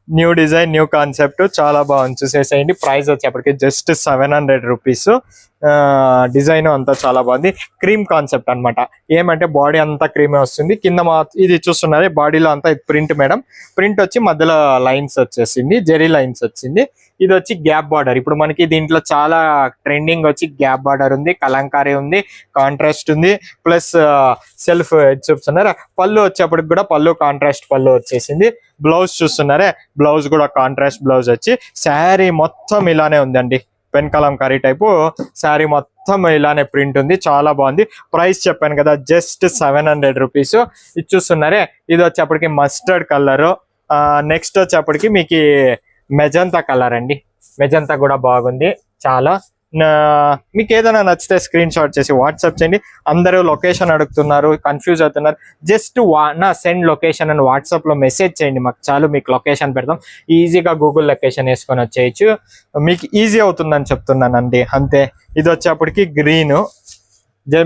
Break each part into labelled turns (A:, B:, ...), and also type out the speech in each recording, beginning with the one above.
A: New design new concept చాలా బాగుంది, చూసేసేయండి. ప్రైస్ వచ్చేప్పటికి జస్ట్ 700 రూపీస్. డిజైన్ అంతా చాలా బాగుంది. క్రీమ్ కాన్సెప్ట్ అన్నమాట. ఏమంటే బాడీ అంతా క్రీమే వస్తుంది. కింద ఇది చూస్తున్నారే బాడీలో అంతా ప్రింట్ మేడం. ప్రింట్ వచ్చి మధ్యలో లైన్స్ వచ్చేసింది, జెరీ లైన్స్ వచ్చింది. ఇది వచ్చి గ్యాప్ బార్డర్. ఇప్పుడు మనకి దీంట్లో చాలా ట్రెండింగ్ వచ్చి గ్యాప్ బార్డర్ ఉంది, కలంకారీ ఉంది, కాంట్రాస్ట్ ఉంది, ప్లస్ సెల్ఫ్ చూస్తున్నారా. పళ్ళు వచ్చేప్పటికి కూడా పళ్ళు కాంట్రాస్ట్ పళ్ళు వచ్చేసింది. బ్లౌజ్ చూస్తున్నారే, బ్లౌజ్ కూడా కాంట్రాస్ట్ బ్లౌజ్ వచ్చి శారీ మొత్తం ఇలానే ఉందండి. పెన్ కలంకారీ టైపు శారీ మొత్తం ఇలానే ప్రింట్ ఉంది, చాలా బాగుంది. ప్రైస్ చెప్పాను కదా, జస్ట్ 700 రూపీస్. ఇది చూస్తున్నారే, ఇది వచ్చేప్పటికి మస్టర్డ్ కలర్. నెక్స్ట్ వచ్చేప్పటికి మీకు మెజంతా కలర్ అండి. మెజంతా కూడా బాగుంది చాలా. మీకు ఏదైనా నచ్చితే స్క్రీన్ షాట్ చేసి వాట్సాప్ చేయండి. అందరూ లొకేషన్ అడుగుతున్నారు, కన్ఫ్యూజ్ అవుతున్నారు. జస్ట్ నా సెండ్ లొకేషన్ అని వాట్సాప్ లో మెసేజ్ చేయండి మాకు, చాలు. మీకు లొకేషన్ పెడతాం, ఈజీగా గూగుల్ లొకేషన్ వేసుకొని వచ్చేయచ్చు. మీకు ఈజీ అవుతుందని చెప్తున్నానండి, అంతే. ఇది వచ్చేప్పటికి గ్రీన్.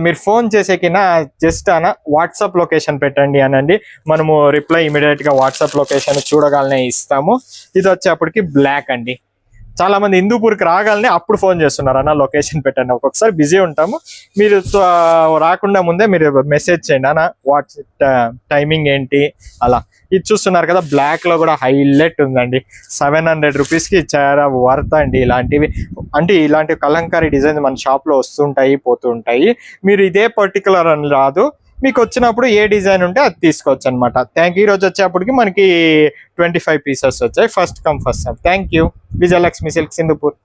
A: మీరు ఫోన్ చేసేకినా జస్ట్ వాట్సాప్ లొకేషన్ పెట్టండి అనండి, మనము రిప్లై ఇమీడియట్ గా వాట్సాప్ లొకేషన్ చూడగానే ఇస్తాము. ఇది వచ్చేప్పటికి బ్లాక్ అండి. చాలా మంది హిందూపూర్కి రాగానే అప్పుడు ఫోన్ చేస్తున్నారు, అన్న లొకేషన్ పెట్టండి. ఒక్కొక్కసారి బిజీ ఉంటాము, మీరు రాకుండా ముందే మీరు మెసేజ్ చేయండి అన్న వాట్సాప్ టైమింగ్ ఏంటి అలా. ఇది చూస్తున్నారు కదా, బ్లాక్ లో కూడా హైలైట్ ఉందండి. 700 రూపీస్కి చాలా వర్త్ అండి. ఇలాంటివి అంటే ఇలాంటి కలంకారీ డిజైన్స్ మన షాప్ లో వస్తుంటాయి, పోతూ ఉంటాయి. మీరు ఇదే పర్టికులర్ అని రాదు, మీకు వచ్చినప్పుడు ఏ డిజైన్ ఉంటే అది తీసుకోవచ్చు అనమాట. Thank you. ఈ రోజు వచ్చేప్పటికి మనకి 25 పీసెస్ వచ్చాయి. First come first serve. Thank you. Vijayalakshmi silks Hindupur.